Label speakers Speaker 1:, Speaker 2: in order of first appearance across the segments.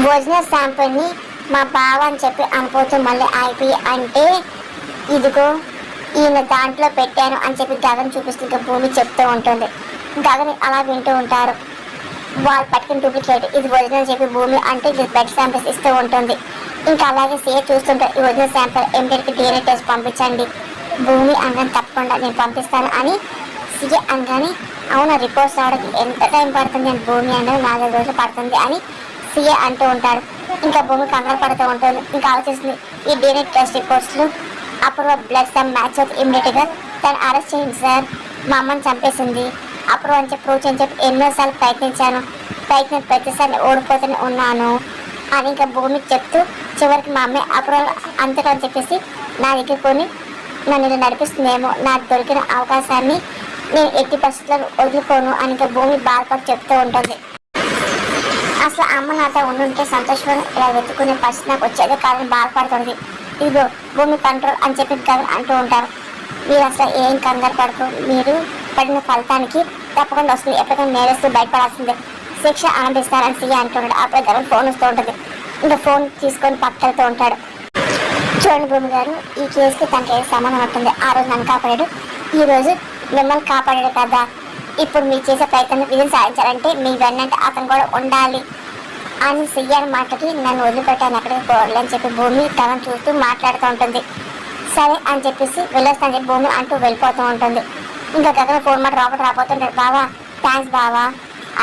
Speaker 1: Original శాంపుల్ని మా బావ అని చెప్పి అనుకోవచ్చు. మళ్ళీ ఐపీ అంటే ఇదిగో ఈయన దాంట్లో పెట్టాను అని చెప్పి గగన్ చూపిస్తుంటే భూమి చెప్తూ ఉంటుంది. గగన్ అలా వింటూ ఉంటారు. వాళ్ళు పట్టుకుని డూప్లికేట్ ఇది ఒరిజినల్ చెప్పి భూమి అంటే ఇది బెడ్ శాంపిల్స్ ఇస్తూ ఉంటుంది. ఇంకా అలాగే సీఏ చూస్తుంటే ఈ ఒరిజినల్ శాంపిల్ ఎంపీకి DNA టెస్ట్ పంపించండి భూమి అనగానే తప్పకుండా నేను పంపిస్తాను అని సీఏ అనగానే అవునా రిపోర్ట్స్ రావడానికి ఎంత టైం పడుతుంది అని భూమి అంటే 4 రోజులు పడుతుంది అని సీఏ అంటూ ఉంటాడు. ఇంకా భూమి కంగారు పడుతూ ఉంటుంది. ఇంకా ఆలోచిస్తుంది ఈ DNA టెస్ట్ రిపోర్ట్స్లో అప్పుడు బ్లడ్ సమ్ మ్యాచ్ అవుతుంది. ఇమ్మీడియట్గా తను అరెస్ట్ చేయండి సార్, మా అమ్మని చంపేసింది అప్పుడు అని చెప్పి ప్రూవ్ చేయని చెప్పి ఎన్నోసార్లు ప్రయత్నించాను, ప్రతిసారి ఓడిపోతూనే ఉన్నాను అని ఇంకా భూమికి చెప్తూ చివరికి మా అమ్మాయి అప్పుడు అంతటా అని చెప్పేసి నా దగ్గర కొని నన్ను ఇలా నడిపిస్తుందేమో, నాకు దొరికిన అవకాశాన్ని నేను ఎట్టి పరిస్థితుల్లో వదులుకోను అని ఇంకా భూమి బాధపడి చెప్తూ ఉంటుంది. అసలు అమ్మ నాతో ఉండుంటే సంతోషంగా ఇలా వెతుక్కునే పరిస్థితి నాకు వచ్చేదే కాదని బాధపడుతుంది. ఇదిగో భూమి కంట్రోల్ అని చెప్పి కదా అంటూ ఉంటారు. మీరు అసలు ఏం కంగారు పడుకో, మీరు పడిన ఫలితానికి తప్పకుండా వస్తుంది, ఎప్పటికైనా నేరస్తూ బయటపడాల్సిందే, శిక్ష ఆనందిస్తారని సీఏ అంటున్నాడు. అప్పుడే గగన్ ఫోన్ వస్తూ ఉంటుంది. ఇంకా ఫోన్ తీసుకొని పక్కకెళ్తూ ఉంటాడు. చూడండి భూమి గారు, ఈ కేసుకి తనకి ఏదో సంబంధం ఉంటుంది. ఆ రోజు నన్ను కాపాడాడు, ఈరోజు మిమ్మల్ని కాపాడాడు కదా, ఇప్పుడు మీరు చేసే ప్రయత్నం విజయం సాధించాలంటే మీ వెన్నంటే అతను కూడా ఉండాలి అని సీఏ మాటకి నన్ను వదిలిపెట్టాను ఎక్కడికి పోవాలని చెప్పి భూమి తనను చూస్తూ మాట్లాడుతూ ఉంటుంది. సరే అని చెప్పేసి వెళ్ళొస్తాను చెప్పి భూమి అంటూ వెళ్ళిపోతూ ఉంటుంది. ఇంకా గగన్ ఫోన్ మాట రాబోతుంటాడు. బావా థ్యాంక్స్ బావా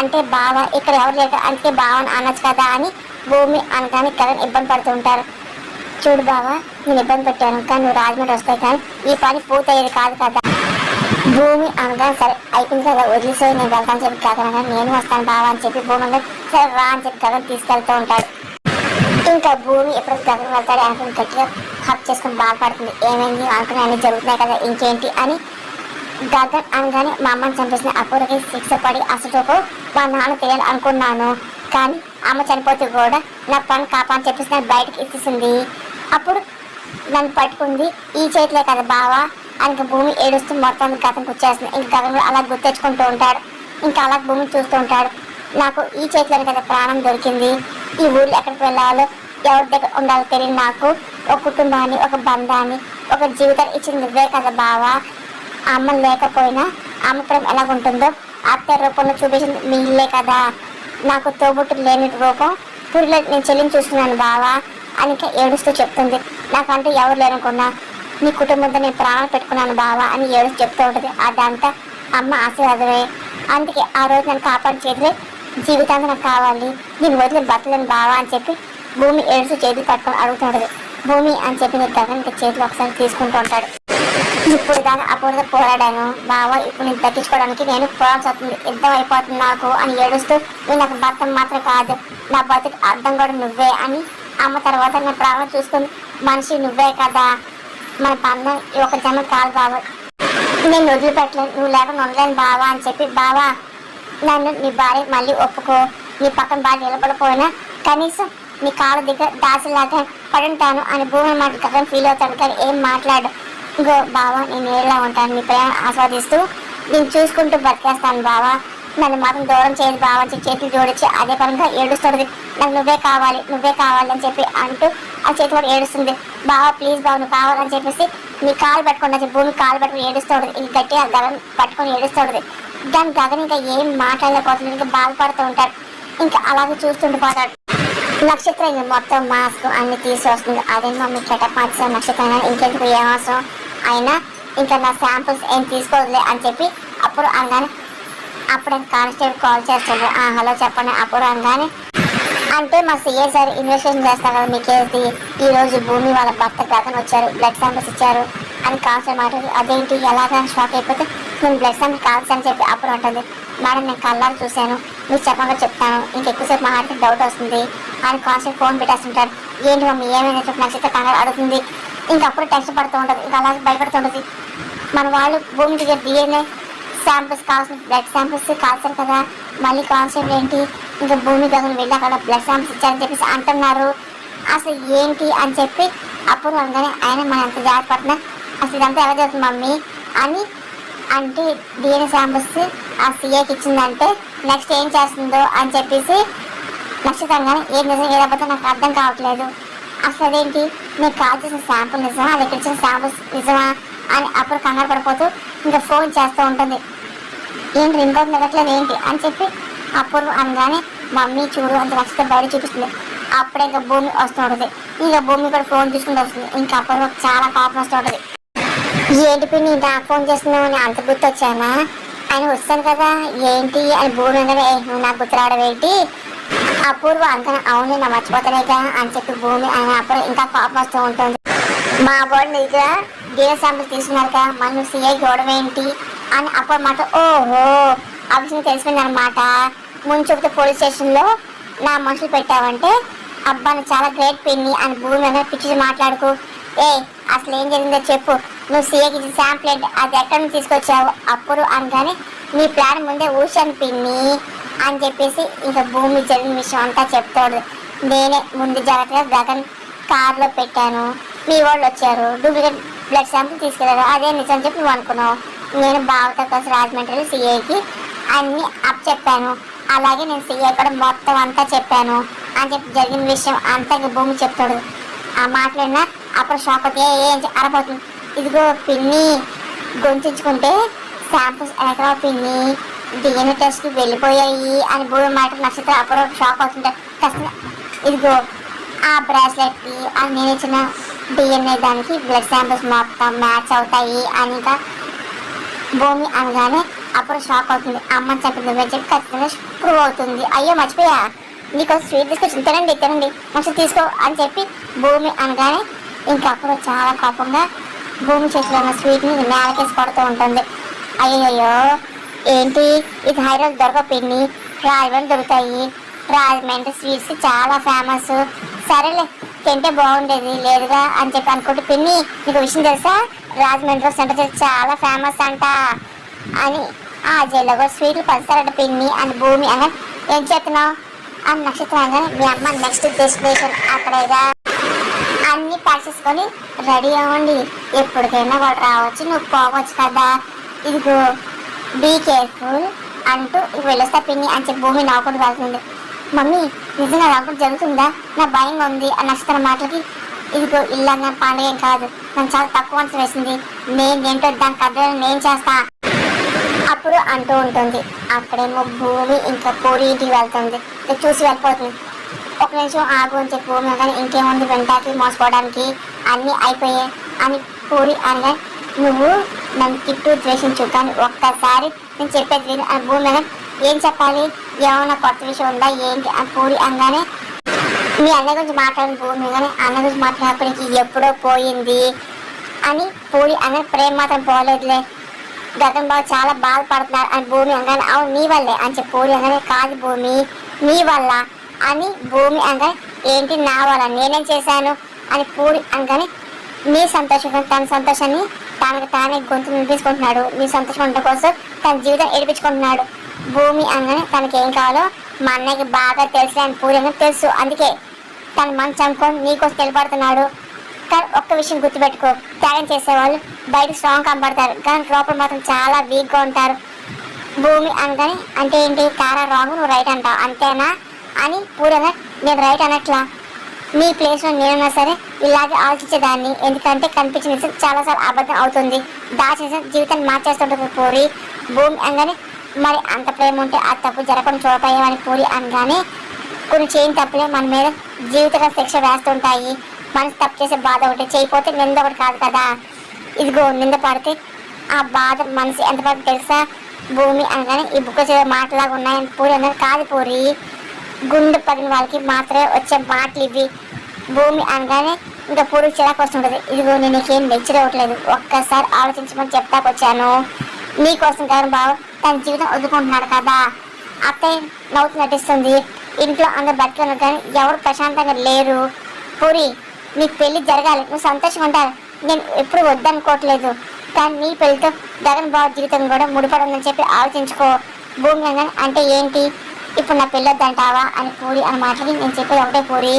Speaker 1: అంటే బావా ఇక్కడ ఎవరు లేక అందుకే బావా అని అనొచ్చు కదా అని భూమి అనగానే గగన్ ఇబ్బంది పడుతూ ఉంటారు. చూడు బావా నేను ఇబ్బంది పెట్టాను కానీ నువ్వు రాజమండ్రి వస్తాయి కానీ ఈ పని పూర్తయ్యేది కాదు కదా. భూమి అనగానే సరే అయిపోయింది కదా వదిలేసే నేను వెళ్తాను చెప్పి గగన్ అనగానే నేను వస్తాను బావా అని చెప్పి భూమి అనగా సరే రా అని చెప్పి గగన్ తీసుకెళ్తూ ఉంటాడు. ఇంకా భూమి ఎప్పుడు గగన్ వెళ్తాడు అనుకుని గట్టిగా హక్ చేసుకుని బాధపడుతుంది. ఏమైంది అనుకుని అన్నీ జరుగుతున్నాయి కదా ఇంకేంటి అని. గగన్ అనగానే మా అమ్మని చంపేసిన అప్పుడుకి శిక్ష పడి అసలుకు మా నాన్న తెలియాలి అనుకున్నాను కానీ అమ్మ చనిపోతే కూడా నా పని కాపాని చెప్పేసి నన్ను బయటకి ఇచ్చేసింది. అప్పుడు నన్ను పట్టుకుంది ఈ చేతిలే కదా బావా అని భూమి ఏడుస్తూ మొత్తం గతంకి వచ్చేస్తుంది. ఇంకా గగన్ అలా గుర్తెచ్చుకుంటూ ఉంటాడు. ఇంకా అలా భూమి చూస్తూ ఉంటాడు. నాకు ఈ చేతిలోనే కదా ప్రాణం దొరికింది, ఈ ఊళ్ళో ఎక్కడికి వెళ్ళాలో ఎవరి దగ్గర ఉండాలో తెలియదు, నాకు ఒక కుటుంబాన్ని ఒక బంధాన్ని ఒక జీవితాన్ని ఇచ్చింది నువ్వే కదా బావా. అమ్మ లేకపోయినా అమ్మ ప్రేమ ఎలాగుంటుందో అత్త రూపంలో చూపించింది మీ ఇల్లే కదా, నాకు తోబుట్టు లేని రూపం పురిలో నేను చెల్లిని చూస్తున్నాను బావా అని ఏడుస్తూ చెప్తుంది. నాకంటూ ఎవరు లేనుకున్నా నీ కుటుంబంతో నేను ప్రాణాలు పెట్టుకున్నాను బావా అని ఏడుస్తూ చెప్తూ ఉంటుంది. అదంతా అమ్మ ఆశీర్వాదమే, అందుకే ఆ రోజు నన్ను కాపాడి చేతులే జీవితాంతం నాకు కావాలి, నేను వదిలి బతలేను బావా అని చెప్పి భూమి ఏడుస్తూ చేతులు పట్టుకొని అడుగుతుంటుంది. భూమి అని చెప్పి నేను గగన్ చేతులు ఒకసారి తీసుకుంటూ ఉంటాడు. ఇప్పుడు దాకా అప్పుడు పోరాడాను బావా, ఇప్పుడు నేను తగ్గించుకోవడానికి నేను పోరాల్సి వస్తుంది, యుద్ధం అయిపోతుంది నాకు అని ఏడుస్తూ నువ్వు నాకు భర్త మాత్రం కాదు నా బతుకు అర్థం కూడా నువ్వే అని అమ్మ తర్వాత నా ప్రాణం చూసుకుని మనిషి నువ్వే కదా, మన బంధం ఒక జన్మ కాదు బావా, నేను వదిలిపెట్టలేను, నువ్వు లేకుండా ఉండలేను బావా అని చెప్పి బావా నన్ను నీ భార్య మళ్ళీ ఒప్పుకో, నీ పక్కన బాగా నిలబడిపోయినా కనీసం నీ కాళ్ళ దగ్గర దాసిలాగా పడుంటాను అని భూమి మాట గగన్ ఫీల్ అవుతాడు కానీ ఏం మాట్లాడు. ఇంకో బావా నేను ఏళ్ళ ఉంటాను, నీ ప్రేమ ఆస్వాదిస్తూ నేను చూసుకుంటూ బతికేస్తాను బావా, నన్ను మాత్రం దూరం చేయదు బావా అని చేతులు జోడించి అదే పరంగా ఏడుస్తుంది. నాకు నువ్వే కావాలి అని చెప్పి అంటూ ఆ చేతి కూడా ఏడుస్తుంది. బావా ప్లీజ్ బావ నువ్వు కావాలని చెప్పేసి నీ కాలు పెట్టుకుని భూమి కాలు పెట్టుకుని ఏడుస్తుంది. ఇంక గట్టిగా గగన్ పట్టుకొని ఏడుస్తుంది. దాని గగన్ ఇంకా ఏం మాట్లాడలేకపోతుంది, ఇంకా బాధపడుతూ ఉంటాడు. ఇంకా అలాగే చూస్తుండిపోతాడు. నక్షత్రం ఇంకా మొత్తం మాస్క్ అన్ని తీసి వస్తుంది. అదే మమ్మీ గెటప్ మార్చాను నక్షత్రం ఇంకెందుకు ఏం అవసరం అయినా ఇంకా నా శాంపుల్స్ ఏం తీసుకోవద్దులే అని చెప్పి అప్పుడు అనగానే అప్పుడు కానిస్టేబుల్ కాల్ చేస్తాడు. హలో చెప్పండి అప్పుడు అనగానే అంటే మా సీఏ సార్ ఇన్వెస్టిగేషన్ చేస్తారు కదా మీ కేసుది, ఈరోజు భూమి వాళ్ళ భర్త గగన్ వచ్చారు బ్లడ్ శాంపిల్స్ ఇచ్చారు అని కాన్స్టేబుల్ మాట్లాడి అదేంటి ఎలాగా షాక్ అయిపోతే నేను బ్లడ్ శాంపిల్ కాల్స్ అని చెప్పి అప్పుడు ఉంటుంది. మేడం నేను కళ్ళారు చూశాను, మీరు చెప్పగా చెప్తాను, ఇంకెక్కువసేపు మాట్లాడితే డౌట్ వస్తుంది అని కాన్స్టేబుల్ ఫోన్ పెట్టేస్తుంటారు. ఏంటి మమ్మీ ఏమైనా చెప్పి నచ్చితే కంగారు అడుగుతుంది. ఇంకప్పుడు టెన్షన్ పడుతూ ఉంటుంది, ఇంకా అలాగే భయపడుతుంటుంది. మన వాళ్ళు భూమి దగ్గర DNA శాంపిల్స్ కావాల్సిన బ్లడ్ శాంపిల్స్ కాల్చారు కదా, మళ్ళీ కాన్స్టేబుల్ ఏంటి ఇంకా భూమి గగన్ వెళ్ళి అక్కడ బ్లడ్ శాంపిల్స్ ఇచ్చారని చెప్పేసి అంటున్నారు. అసలు ఏంటి అని చెప్పి అప్పుడు అనగానే ఆయన మన ఎంత జాగ్రత్త పడుతున్నా అసలు ఇదంతా ఎలా జరుగుతుంది మమ్మీ అని అంటే DNA శాంపిల్స్ ఆ సీఏకి ఇచ్చిందంటే నెక్స్ట్ ఏం చేస్తుందో అని చెప్పేసి నక్షత్రంగానే ఏది నిజం ఏదైతే నాకు అర్థం కావట్లేదు. అసలు అదేంటి నేను కాల్ చేసిన శాంపుల్ నిజమా, అది ఇచ్చిన శాంపుల్స్ నిజమా అని అప్పుడు కంగారు పడిపోతూ ఇంకా ఫోన్ చేస్తూ ఉంటుంది. ఏంటి రింగ్ నిలట్లేదు ఏంటి అని చెప్పి అప్పుడు అనగానే మమ్మీ చూడు అంత నక్షత్రం బయట చూపిస్తుంది. అప్పుడే ఇంకా భూమి వస్తూ ఉంటుంది. ఇంకా భూమి కూడా ఫోన్ తీసుకుంటూ వస్తుంది. ఇంకా అప్పుడు చాలా కోపం వస్తూ ఉంటుంది. ఏంటి పిన్ని నాకు ఫోన్ చేస్తున్నావు అని అంత గుర్తు వచ్చానా అని వస్తాను కదా ఏంటి అని భూమి అనగానే నువ్వు నాకు గుర్తు రావడం ఏంటి అపూర్వ అంకన అవును నా మర్చిపోతానేగా అని చెప్పి భూమి అని అప్పుడు ఇంకా కోపం వస్తూ ఉంటుంది. మా బోర్డు దగ్గర డీఎల్ శాంపుల్ తీసుకున్నారుగా మనం సిఐ గొడవ ఏంటి అని అప్పుడు మాట ఓహో ఆ విషయం తెలిసిపోయింది అనమాట. ముందు చెబితే పోలీస్ స్టేషన్లో నా మనుషులు పెట్టావంటే అబ్బా నువ్వు చాలా గ్రేట్ పిన్ని అని భూమి మీద పిచ్చి మాట్లాడుకు. అసలు ఏం జరిగిందో చెప్పు, నువ్వు సీఏకి ఇచ్చిన శాంపుల్ ఏంటి, అది ఎక్కడి నుంచి తీసుకొచ్చావు అప్పుడు అనగానే నీ ప్లాన్ ముందే ఊశాను పిన్ని అని చెప్పేసి ఇంకా భూమి జరిగిన విషయం అంతా చెప్తాడు. నేనే ముందు జాగ్రత్తగా గగన్ కార్లో పెట్టాను, మీ వాళ్ళు వచ్చారు డూప్లికేట్ బ్లడ్ శాంపుల్ తీసుకెళ్ళారు, అదే నిజం చెప్పి నువ్వు అనుకున్నావు. నేను బావతో కలిసి రాజమండ్రి సిఐకి అన్నీ అప్ చెప్పాను, అలాగే నేను సీఐ కూడా మొత్తం అంతా చెప్పాను అని చెప్పి జరిగిన విషయం అంతా భూమి చెప్తాడు. ఆ మాట్లాడినా అప్పుడు షాక్ అవుతుంది. ఏం అరపోతుంది, ఇదిగో పిన్ని గొంతుంచుకుంటే శాంపుల్స్ ఎక్కడ పిన్ని డిఎన్ఏ టెస్ట్ వెళ్ళిపోయాయి అని భూమి మాట నక్షత్రం అప్పుడు షాక్ అవుతుంటారు. కష్టంగా ఇదిగో ఆ బ్రాస్లెట్కి అది నేను ఇచ్చిన డిఎన్ఏ దానికి బ్లడ్ శాంపుల్స్ మొత్తం మ్యాచ్ అవుతాయి అని ఇంకా భూమి అనగానే అప్పుడు షాక్ అవుతుంది. అమ్మ చెప్పింది చెప్పి ఖచ్చితంగా ప్రూవ్ అవుతుంది. అయ్యో మర్చిపోయా నీకోసం స్వీట్ తీసుకొచ్చి తినండి తినండి మంచిగా తీసుకో అని చెప్పి భూమి అనగానే ఇంకప్పుడు చాలా కోపంగా భూమి చేతిలో ఉన్న స్వీట్ని నేలకేసి కొడుతూ ఉంటుంది. అయ్యయ్యో ఏంటి ఇది హైదరాబాద్ దొరక పిన్ని రాజమండ్రి దొరుకుతాయి, రాజమండ్రి స్వీట్స్ చాలా ఫేమస్, సరేలే తింటే బాగుండేది లేదుగా అని చెప్పి అనుకుంటే పిన్ని నీకు విషయం తెలుసా రాజమండ్రిలో సెంటర్ చాలా ఫేమస్ అంట అని ఆ జైల్లో కూడా స్వీట్లు పంచుతారట పిన్ని అని భూమి అని ఏం చేస్తున్నావు అని నక్షత్రం అనగానే మీ అమ్మ నెక్స్ట్ డెస్టినేషన్ అక్కడేగా అన్నీ ప్యాక్ చేసుకొని రెడీ అవ్వండి, ఎప్పటికైనా వాడు రావచ్చు నువ్వు పోవచ్చు కదా, ఇదిగో బీ కేర్ఫుల్ అంటూ వెళ్ళొస్తా పిన్ని అని చెప్పి భూమి నవ్వుకుంటూ వెళ్తుంది. మమ్మీ నిజంగా నవ్వుకుంటూ జరుగుతుందా నా భయంగా ఉంది ఆ నక్షత్రం మాటలకి. ఇదిగో ఇల్లన్న పండుగ ఏం కాదు, నన్ను చాలా తక్కువ అంచనా వేసింది, నేనేంటో దానికి అర్థం నేను చేస్తా అప్పుడు అంటూ ఉంటుంది. అక్కడేమో భూమి ఇంకా పూరి ఇంటికి వెళ్తుంది, చూసి వెళ్ళిపోతుంది. ఒక నిమిషం ఆగు అని చెప్పి భూమి కానీ ఇంకేముంది వెంటాకి మోసపోవడానికి అన్నీ అయిపోయాయి అని పూరి అనగా నువ్వు నన్ను తిట్టు ద్వేషించు కానీ ఒక్కసారి నేను చెప్పేది విను అని భూమి కానీ ఏం చెప్పాలి ఏమన్నా కొత్త విషయం ఉందా ఏంటి అని పూరి అనగానే మీ అన్న గురించి మాట్లాడిన భూమి కానీ అన్న గురించి మాట్లాడినప్పటికీ ఎప్పుడో పోయింది అని పూరి అన్న ప్రేమ మాత్రం పోలేదులే, గతం బాబు చాలా బాధపడుతున్నారు అని భూమి అనగానే అవును నీ వల్లే అని చెప్పి పూరి అనగానే కాదు భూమి నీ వల్ల అని భూమి అనగానే ఏంటి నా వల్ల నేనేం చేశాను అని పూరి అనగానే నీ సంతోషం తన సంతోషాన్ని తనకు తానే గొంతు నింపించుకుంటున్నాడు, నీ సంతోషం ఉండటం కోసం తన జీవితం ఏడిపించుకుంటున్నాడు. భూమి అనగానే తనకేం కావాలో మా అన్నయ్యకి బాగా తెలుసు అని పూరి అనగానే తెలుసు, అందుకే తన మనసు చంపుకొని నీకోసం తెలిపడుతున్నాడు. కానీ ఒక్క విషయం గుర్తుపెట్టుకో, త్యాగం చేసేవాళ్ళు బయట స్ట్రాంగ్ కనబడతారు కానీ లోపల మాత్రం చాలా వీక్గా ఉంటారు. భూమి అనగానే అంటే ఏంటి తారా రాంగ్ నువ్వు రైట్ అంటావు అంతేనా అని పూరంగా నేను రైట్ అనట్లా, నీ ప్లేస్లో నేనున్నా సరే ఇలాగే ఆలోచించేదాన్ని, ఎందుకంటే కనిపించిన నిజం చాలాసార్లు అబద్ధం అవుతుంది, దాచిన జీవితాన్ని మార్చేస్తుంటుంది పూరి. భూమి అనగానే మరి అంత ప్రేమ ఉంటే ఆ తప్పు జరగకుండా చూడపోయామని పూరి అనగానే కొన్ని చేయని తప్పులే మన మీద జీవితంగా శిక్ష వేస్తుంటాయి, మనసు తప్పు చేసే బాధ ఒకటి చేయకపోతే నింద ఒకటి కాదు కదా, ఇదిగో నింద పడితే ఆ బాధ మనసు ఎంత పడితే తెలుసా భూమి అనగానే ఈ బుక్ చదివే మాటలాగా ఉన్నాయని పూరి అన్నది కాదు పూరి, గుండె పగిన వాళ్ళకి మాత్రమే వచ్చే మాటలు ఇవి. భూమి అనగానే ఇంకా పూరి చిరాకు వస్తుంటుంది. ఇదిగో నేను నీకేం మెచ్చిరవట్లేదు, ఒక్కసారి ఆలోచించమని చెప్తాకొచ్చాను, నీకోసం కానీ బాబు తన జీవితం వదులుకుంటున్నాడు కదా, అత్తయ్య నవ్వుతూ నటిస్తుంది, ఇంట్లో అందరు బతికి కానీ ఎవరు ప్రశాంతంగా లేరు. పూరి నీకు పెళ్లి జరగాలి, నువ్వు సంతోషంగా ఉంటారు, నేను ఎప్పుడు వద్దనుకోవట్లేదు, కానీ నీ పెళ్లితో జగన్ బాబు జీవితం కూడా ముడిపడి ఉందని చెప్పి ఆలోచించుకో. భూమి అనగానే అంటే ఏంటి ఇప్పుడు నా పెళ్ళొద్దంటావా అని పూరి అని మాట్లాడి నేను చెప్పేది ఒకటే పూరి,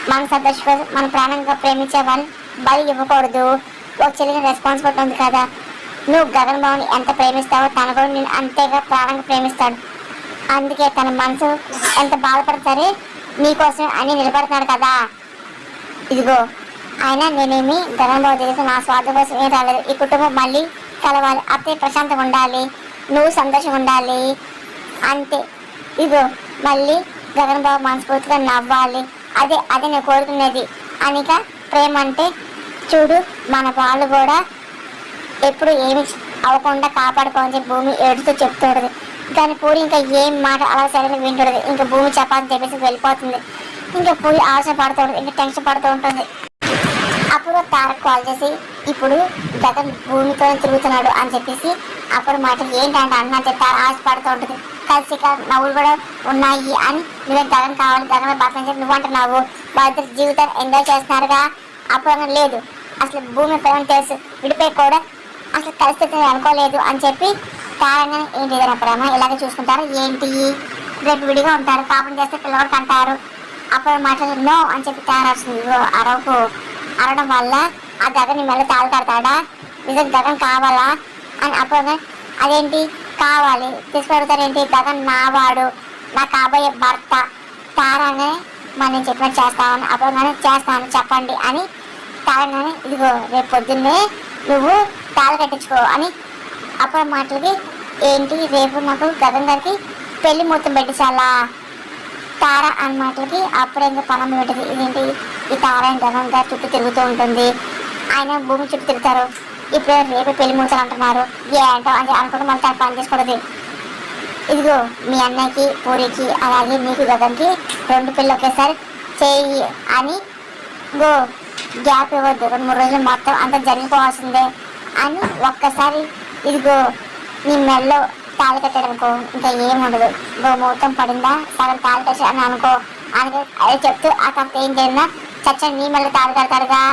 Speaker 1: మన సంతోషం మన ప్రాణంగా ప్రేమించే వాళ్ళు బలి ఇవ్వకూడదు, ఒక చెల్లిని రెస్పాన్సిబిలిటీ ఉంది కదా, నువ్వు గగన్ బాబుని ఎంత ప్రేమిస్తావో తన కూడా నేను అంతేగా ప్రాణంగా ప్రేమిస్తాడు, అందుకే తన మనసు ఎంత బాధపడతారే మీకోసం అన్ని నిలబడుతున్నాడు కదా. ఇదిగో ఆయన నేనేమి గగన్బాబు దగ్గర నా స్వార్థం కోసం ఏం రాలేదు. ఈ కుటుంబం మళ్ళీ కలవాలి, అత్తయ్య ప్రశాంతంగా ఉండాలి, నువ్వు సంతోషంగా ఉండాలి అంతే. ఇదిగో మళ్ళీ గగన్బాబు మనస్ఫూర్తిగా నవ్వాలి, అదే అదే నేను కోరుకునేది. అనిక ప్రేమ అంటే చూడు, మన వాళ్ళు కూడా ఎప్పుడు ఏమి అవ్వకుండా కాపాడుకోవాలని భూమి ఏడుతూ చెప్తుండదు. కానీ పూరి ఇంకా ఏం మాట అలా సరైన వింటుండదు. ఇంకా భూమి చెప్పాలని చెప్పేసి వెళ్ళిపోతుంది. ఇంకా పూరి ఆలోచన పడుతూ ఉంటుంది, ఇంకా టెన్షన్ పడుతూ ఉంటుంది. అప్పుడు తారక్ కాల్ చేసి ఇప్పుడు గగన్ భూమితో తిరుగుతున్నాడు అని చెప్పేసి అప్పుడు మాట ఏంటంటే అన్న చెప్తారు ఆశపడుతూ ఉంటుంది. కలిసి నవ్వులు కూడా ఉన్నాయి అని నువ్వే గగన్ కావాలి, గగన్ బాగా చెప్పి నువ్వు అంటున్నావు. వాళ్ళ జీవితాన్ని ఎంజాయ్ చేస్తున్నారుగా. అప్పుడు లేదు, అసలు భూమి ప్రేమ తెలుసు, విడిపోయి కూడా అసలు కలిసి అనుకోలేదు అని చెప్పి తారంగానే ఏంటి ఏదైనా ప్రేమ ఇలాగే చూసుకుంటారు ఏంటి, రేపు విడిగా ఉంటారు, పాపం చేస్తే పిల్లవాడికి అంటారు. అప్పుడు మాట్లాడి నో అని చెప్పి తయారవుతుంది. అరవకు, అరవడం వల్ల ఆ గగన్ మెల్ల తాళి కడతాడా, నిజం గగన్ కావాలా అని. అప్పుడు అదేంటి కావాలి తీసుకెడతారేంటి, గగన్ నావాడు, నా కాబోయే భర్త, తారానే మరి నేను చెప్పినట్టు చేస్తామని. అప్పుడు కానీ చేస్తాను చెప్పండి అని తారంగానే ఇదిగో రేపు పొద్దున్నే నువ్వు తాళి కట్టించుకో అని. అప్పుడు మాటలకి ఏంటి రేపు నాకు గగన్ గారికి పెళ్లి ముహూర్తం పెట్టించాలా తార అని మాటలకి అప్పుడే ఇంకా పనం పెట్టింది. ఇదేంటి ఈ తార గగన్ గారి చుట్టూ తిరుగుతూ ఉంటుంది, ఆయన భూమి చుట్టూ తిరుగుతారు, ఇప్పుడు రేపు పెళ్లి ముహూర్తం అంటున్నారు ఏంటో అని అనుకుంటూ మళ్ళీ తను పని చేసుకోవడది. ఇదిగో మీ అన్నయ్యకి పూరికి అలాగే నీకు గగన్కి 2 పిల్లలు ఒకేసారి చేయి అని గో గ్యాప్ ఇవ్వద్దు, 2-3 రోజులు మొత్తం అంతా జరిగిపోవాల్సిందే అని ఒక్కసారి ఇదిగో నీ మెల్లో తాళి కట్టాడనుకో ఇంకా ఏముండదు. గో ముహూర్తం పడిందా సగం తాళి కట్టి అని అనుకో అని అదే చెప్తూ ఆ తర్వాత ఏం జరిగినా చచ్చని నీ మెల్ల తాళి కడతాడుగా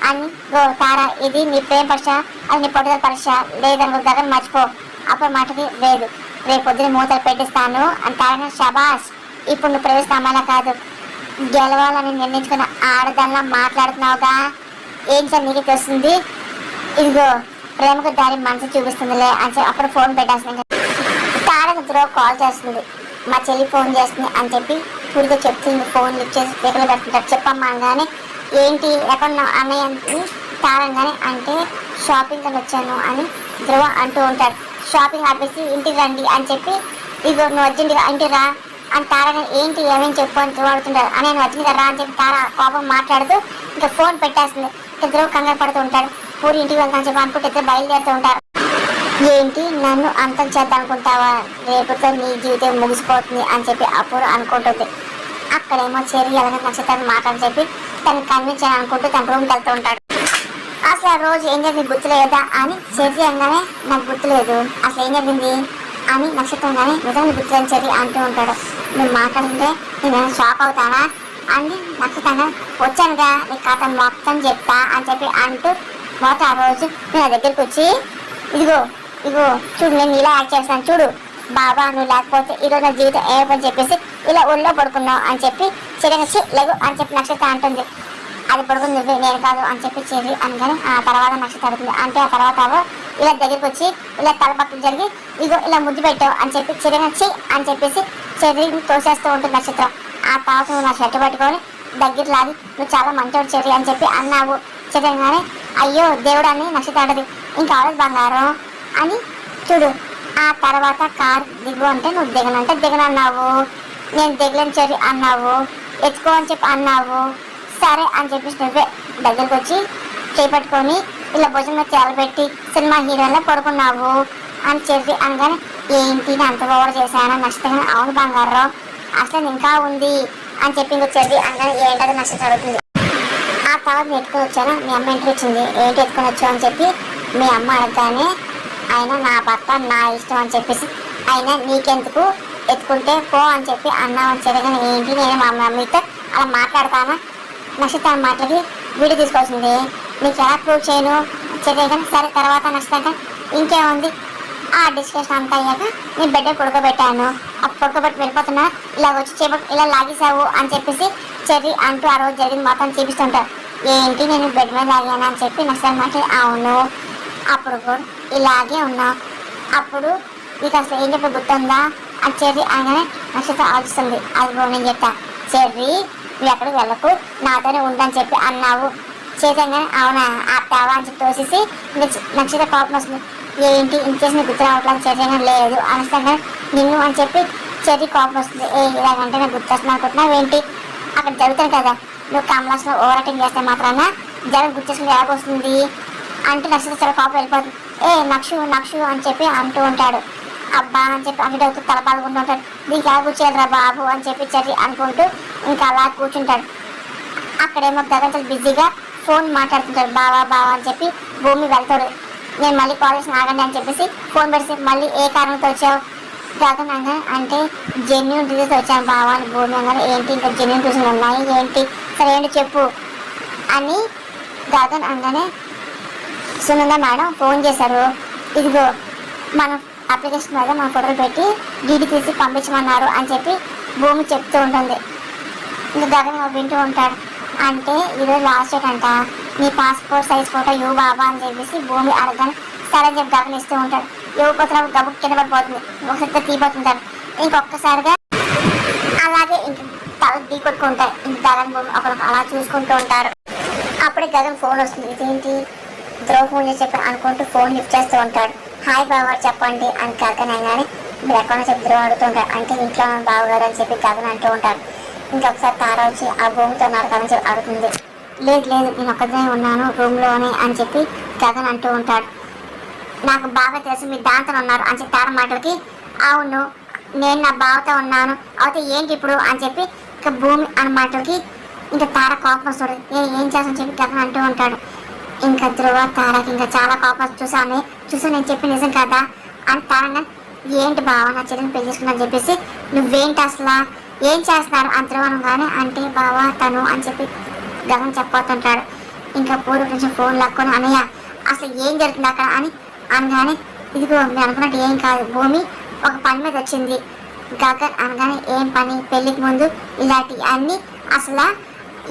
Speaker 1: అని. గో తార ఇది నీ ప్రేమ పరీక్ష, అది నీ పట్టుదల పరీక్ష, లేదనుకో గగన్ మర్చిపో. అప్పుడు మాటకి లేదు రేపు పొద్దున మూతలు పెట్టిస్తాను అంటారని. షబాష్, ఇప్పుడు నువ్వు ప్రవేశిస్తామలా కాదు, గెలవాలని నిర్ణయించుకున్న ఆడదానిలా మాట్లాడుతున్నావుగా, ఏం సార్ నీకు తెలుస్తుంది. ఇదిగో ప్రేమకు దారి మనసు చూపిస్తుందిలే అని అప్పుడు ఫోన్ పెట్టేస్తుంది. తారక ధ్రువ కాల్ చేస్తుంది, మా చెల్లి ఫోన్ చేస్తుంది అని చెప్పి పూరితో చెప్తుంది. ఫోన్ లిఫ్ట్ చేసి స్పీకర్లో పెట్టుకుంటారు. చెప్పమ్మా అనగానే ఏంటి ఎక్కడున్నావు అన్నయ్య తారంగానే అంటే షాపింగ్ అని వచ్చాను అని ధ్రువ అంటూ ఉంటాడు. షాపింగ్ ఆపేసి ఇంటికి రండి అని చెప్పి ఇదిగో నువ్వు అర్జెంటుగా ఇంటికి రా అని తారగా ఏంటి ఏమేమి చెప్పు అని ధ్రువ అడుగుతుంటారు. అని నేను అర్జెంటుగా రా అని చెప్పి తార కోపం మాట్లాడుతూ ఇంకా ఫోన్ పెట్టేస్తుంది. ధ్రువ కంగారు పడుతూ ఉంటాడు. పూరి ఇంటికి వెళ్తాను చెప్పి అనుకుంటే ఇద్దరు బయలుదేరుతూ ఉంటారు. ఏంటి నన్ను అంతం చేద్దాం అనుకుంటావా, రేపుతో నీ జీవితం ముగిసిపోతుంది అని చెప్పి అప్పుడు అనుకుంటుంది. అక్కడేమో చెరి ఎలాగ నక్షత్రాన్ని మాట్లాడి చెప్పి తను కన్విన్స్ చేయాలి అనుకుంటూ తన రూమ్కి వెళ్తూ ఉంటాడు. అసలు ఆ రోజు ఏం జరిగింది గుర్తులేదా అని చెరి అనగానే నాకు గుర్తులేదు, అసలు ఏం జరిగింది అని నక్షత్రం కానీ నిజంగా గుర్తులేని చెరి అంటూ ఉంటాడు. నేను మాట్లాడుతుంటే నేను షాక్ అవుతానా అని నక్షత్రంగా వచ్చానుగా నీ కథ మొత్తం చెప్తా అని చెప్పి అంటూ మొత్తం ఆ రోజు నేను నా దగ్గరికి వచ్చి ఇదిగో ఇదిగో చూడు నేను ఇలా యాక్ట్ చేస్తాను చూడు బాబా, నువ్వు లేకపోతే ఈరోజు నా జీవితం ఏమని చెప్పేసి ఇలా ఒళ్ళో పడుకున్నావు అని చెప్పి చెరగచ్చి లేవు అని చెప్పి నక్షత్రం అంటుంది. అది పడుకుంది నేను కాదు అని చెప్పి చెరి అనగానే ఆ తర్వాత నక్షత్రం అడుగుతుంది. అంటే ఆ తర్వాత ఇలా దగ్గరికి వచ్చి ఇలా తలపక్కలు జరిగి ఇదిగో ఇలా ముద్దు పెట్టావు అని చెప్పి చెరగచ్చి అని చెప్పేసి చెర్రీని తోసేస్తూ ఉంటుంది నక్షత్రం. ఆ తర్వాత నువ్వు నా షర్ట్ పట్టుకొని దగ్గర లాగి నువ్వు చాలా మంచోడు చెర్రీ అని చెప్పి అన్నావు. చెరగానే అయ్యో దేవుడు అని నక్షత్రం అంటది. ఇంకా ఆవిడ బంగారం అని చూడు. ఆ తర్వాత కార్ దిగు అంటే నువ్వు దిగనంటే దిగనన్నావు, నేను దిగలేని చెర్రీ అన్నావు, ఎత్తుకో అని చెప్పి అన్నావు. సరే అని చెప్పేసి నువ్వే దగ్గరికి వచ్చి చేపట్టుకొని ఇలా భుజంగా తేలబెట్టి సినిమా హీరోలా పడుకున్నావు అని చెప్పి అనగానే ఏంటి అంత ఓవర్ చేశాను నష్టంగా. అవును బంగారం అసలు ఇంకా ఉంది అని చెప్పి ఇంకో చెప్పి అనగానే ఏంటది నష్టం జరుగుతుంది. ఆ తర్వాత ఎత్తుకొని వచ్చాను, మీ అమ్మ ఇంటికి వచ్చింది, ఏంటి ఎత్తుకొని వచ్చావు అని చెప్పి మీ అమ్మ అడగగానే ఆయన నా భర్త నా ఇష్టం అని చెప్పేసి అయినా నీకెందుకు ఎత్తుకుంటే పో అని చెప్పి అన్నావు అని చెప్పగానే ఏంటి నేను మా మమ్మీతో అలా మాట్లాడతానా నక్షత్రం మాటలకి వీడియో తీసుకోవాల్సింది నీకు ఎలా ప్రూవ్ చేయను చెప్పగానే సరే తర్వాత నక్షత్రం ఇంకేముంది ఆ డిస్కషన్ అంతా అయ్యాక నేను బెడ్ పడుకోబెట్టాను, ఆ పడుకోబెట్టి వెళ్ళిపోతున్నా ఇలా వచ్చి చేపట్టు ఇలా లాగేసావు అని చెప్పేసి చెర్రీ అంటూ ఆ రోజు జరిగింది మొత్తం చూపిస్తుంటారు. ఏంటి నేను బెడ్ మీద లాగాను అని చెప్పి నక్షత్రం మాట అవును అప్పుడు కూడా ఇలాగే ఉన్నా, అప్పుడు నీకు అసలు ఏం చెప్పి గుర్తుందా అని చెర్రీ అనగానే నక్షత్రం ఆలోచిస్తుంది. అది నేను చెప్తా చెర్రీ నువ్వు ఎక్కడికి వెళ్ళకు నాతోనే ఉండని చెప్పి అన్నావు. చేతంగానే అవునా ఆప్తావా అని చెప్పి తోసేసి నక్షిత కోపం వస్తుంది. ఏంటి ఇంకేసి నీకు గుర్తు రావట్లేదు చేతంగా లేదు అనస్తాగా నిన్ను అని చెప్పి చెర్రీ కోపం వస్తుంది. ఇలాగంటే నాకు గుర్తొస్తుంది అనుకుంటున్నావు ఏంటి, అక్కడ జరుగుతాను కదా నువ్వు కమలాస్లో ఓవర్ యాక్టింగ్ చేస్తే మాత్రాన జగన్ గుర్తొస్తుంది ఎలాగ వస్తుంది అంటే నక్షిత చాలా కోపం వెళ్ళిపోతుంది. నక్షు నక్షు అని చెప్పి అంటూ ఉంటాడు. అబ్బా అని చెప్పి అన్నిటి అవుతూ తల పాల్గొంటూ ఉంటాడు. దీనికి ఎలా కూర్చోాలిరా బాబు అని చెప్పి చెర్రీ అనుకుంటూ ఇంకా అలా కూర్చుంటాడు. అక్కడేమో గగన్ చాలా బిజీగా ఫోన్ మాట్లాడుతుంటాడు. బావా బావా అని చెప్పి భూమి వెళ్తాడు. నేను మళ్ళీ కాలేజ్ ఆగండి అని చెప్పేసి ఫోన్ పెడితే మళ్ళీ ఏ కారణంతో వచ్చావు గగన్ అనగా అంటే జెన్యున్ రీజన్స్ వచ్చాను బావా అని భూమి అనగానే ఏంటి ఇంకా జెన్యున్ రీజన్స్ ఉన్నాయి ఏంటి సరే ఏంటి చెప్పు అని గగన్ అనగానే సునంద మేడం ఫోన్ చేశారు, ఇదిగో మన అప్లికేషన్ మీద మన ఫోటోలు పెట్టి డీడీ తీసి పంపించమన్నారు అని చెప్పి భూమి చెప్తూ ఉంటుంది. ఇంకా గగన్ వింటూ ఉంటాడు. అంటే ఈరోజు లాస్ట్ డేట్ అంట, నీ పాస్పోర్ట్ సైజ్ ఫోటో ఇవ్వు బాబా అని చెప్పేసి భూమి అడగానే సరే అని చెప్పి గగన్ ఇస్తూ ఉంటాడు. ఇవ్వకపోతున్నా గబు కింద పడిపోతుంది, ఒకసారిగా తీపోతుంటారు. ఇంకొకసారిగా అలాగే ఇంక తల ఢీ కొట్టుకుంటారు. ఇంక గగన్ భూమి ఒకరు అలా చూసుకుంటూ ఉంటారు. అప్పుడే గగన్ ఫోన్ వస్తుంది. ఇదేంటి ధ్రువ ఫోన్ చేసి చెప్పి అనుకుంటూ ఫోన్ లిఫ్ట్ చేస్తూ ఉంటాడు. హాయ్ బావ చెప్పండి అని గగన్ అనగానే మీరు ఎక్కడ చెప్పి ధ్రువ అడుగుతూ ఉంటారు. అంటే ఇంట్లో బావగారు అని చెప్పి గగన్ అంటూ ఉంటారు. ఇంకొకసారి తార వచ్చి ఆ భూమితో ఉన్నారు కదా అని చెప్పి అడుగుతుంది. లేదు లేదు నేను ఒక్కదే ఉన్నాను రూమ్లోనే అని చెప్పి గగన్ అంటూ ఉంటాడు. నాకు బాగా తెలుసు మీరు దాంతో ఉన్నారు అని చెప్పి తార మాటలకి అవును నేను నా బావతో ఉన్నాను అయితే ఏంటి ఇప్పుడు అని చెప్పి ఇంకా భూమి అన్న మాటలకి ఇంకా తార కోపం వస్తాడు. నేను ఏం చేస్తానని చెప్పి గగన్ అంటూ ఉంటాడు. ఇంకా ధ్రువ తారకి ఇంకా చాలా కోపం చూసా నేను చెప్పి నిజం కదా అని తారంగా ఏంటి బావ నా చెల్లిని పెళ్లి చేసుకున్నా అని చెప్పేసి నువ్వేంటి అసలు ఏం చేస్తున్నారు అని ధ్రువనగానే అంటే బావ తను అని చెప్పి గగన్ చెప్పబోతుంటాడు. ఇంకా పూర్వ నుంచి ఫోన్ లాక్కొని అన్నయ్య అసలు ఏం జరుగుతుంది అక్కడ అని అనగానే ఇదిగో మీరు అనుకున్నట్టు ఏం కాదు భూమి ఒక పని మీద వచ్చింది. గగన్ అనగానే ఏం పని పెళ్ళికి ముందు ఇలాంటి అన్నీ అసలు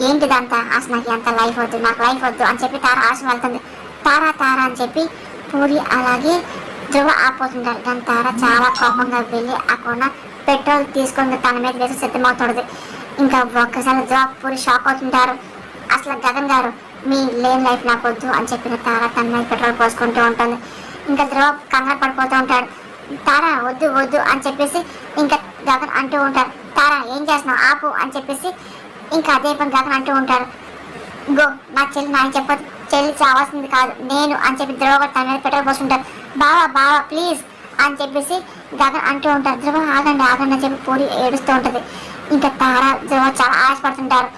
Speaker 1: ఏంటిదంతా అసలు నాకు ఎంత లైఫ్ వద్దు నాకు లైఫ్ వద్దు అని చెప్పి తార ఆశ వెళ్తుంది. తారా తారా అని చెప్పి పూరి అలాగే ధ్రువ ఆపోతుంటారు. దాని తార చాలా కోపంగా వెళ్ళి అక్కడ పెట్రోల్ తీసుకొని తన మీద వేసి సిద్ధమవుతుంది. ఇంకా ఒక్కసారి ధ్రువ పూరి షాక్ అవుతుంటారు. అసలు గగన్ గారు మీ లేని లైఫ్ నాకు వద్దు అని చెప్పిన తార తన మీద పెట్రోల్ పోసుకుంటూ ఉంటుంది. ఇంకా ధ్రువ కంగారు పడిపోతూ ఉంటాడు. తార వద్దు వద్దు అని చెప్పేసి ఇంకా గగన్ అంటూ ఉంటారు. తార ఏం చేస్తున్నావు ఆపు అని చెప్పేసి ఇంకా అదే పని గగన్ అంటూ ఉంటారు. గో నా చెల్లి నాకు చెప్పదు చెల్లి చావాల్సింది కాదు నేను అని చెప్పి ధ్రువ తన మీద పెట్రోల్ పోసుకుంటారు. బావా బావా ప్లీజ్ అని చెప్పేసి గగన్ అంటూ ఉంటారు. ధ్రువ ఆగండి ఆగండి అని చెప్పి పూరి ఏడుస్తూ ఉంటుంది. ఇంకా తార ధ్రువ చాలా ఆశపడుతుంటారు.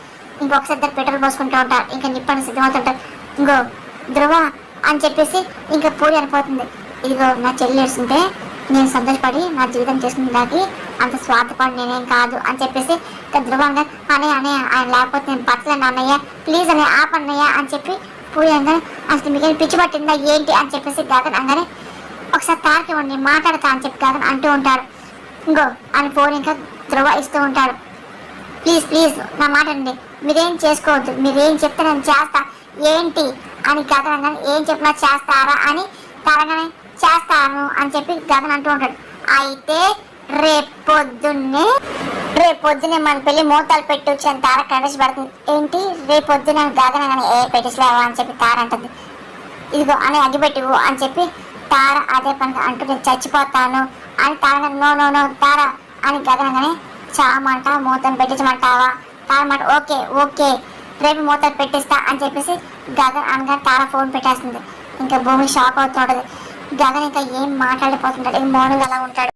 Speaker 1: ఇంకొకసారి ఇద్దరు పెట్రోల్ పోసుకుంటూ ఉంటారు. ఇంకా నిప్పని సిద్ధమవుతుంటారు. ఇంకో ధ్రువ అని చెప్పేసి ఇంకా పూరి అనిపోతుంది. ఇదిగో నా చెల్లి ఏడుస్తుంటే నేను సంతోషపడి నా జీవితం చేసుకునేదానికి అంత స్వార్థపడి నేనేం కాదు అని చెప్పేసి ధ్రువంగా అన్నయ్య ఆయన లేకపోతే నేను బతలేను అన్నయ్య ప్లీజ్ అన్నయ్య ఆపన్నయ్య అని చెప్పి పూరి అనగానే అసలు మీకు పిచ్చి పట్టిందా ఏంటి అని చెప్పేసి గగన్ అనగానే ఒకసారి తారకి ఇవ్వండి మాట్లాడతా అని చెప్పి గగన్ అంటూ ఉంటాడు. ఇంకో అని ఫోన్ ఇంకా ధ్రువ ఇస్తూ ఉంటాడు. ప్లీజ్ ప్లీజ్ నా మాట అండి మీరేం చేసుకోవద్దు మీరేం చెప్తే నేను చేస్తా ఏంటి అని గగన్ అనగానే ఏం చెప్పినా చేస్తారా అని తారగానే చేస్తాను అని చెప్పి గగన్ అంటూ ఉంటాడు. అయితే రేపొద్దున్నే మన పెళ్లి మోతాలు పెట్టి వచ్చాను తార కండసి పడుతుంది. ఏంటి రేపొద్దున గగన్ అనగానే పెట్టించలేవా అని చెప్పి తార అంటుంది. ఇదిగో అని అగ్గిపెట్టివు అని చెప్పి తార అదే పని అంటూ నేను చచ్చిపోతాను అని తార నో నో నో తార అని గగన్ అనగానే చామంట మూతను పెట్టించమంటావా తార మాట ఓకే ఓకే రేపు మూతలు పెట్టిస్తా అని చెప్పేసి గగన్ అనగా తార ఫోన్ పెట్టేస్తుంది. ఇంకా భూమి షాక్ అవుతుంటుంది. గగన్ ఇంకా ఏం మాట్లాడిపోతుంటాడు మౌనంగా అలా ఉంటాడు.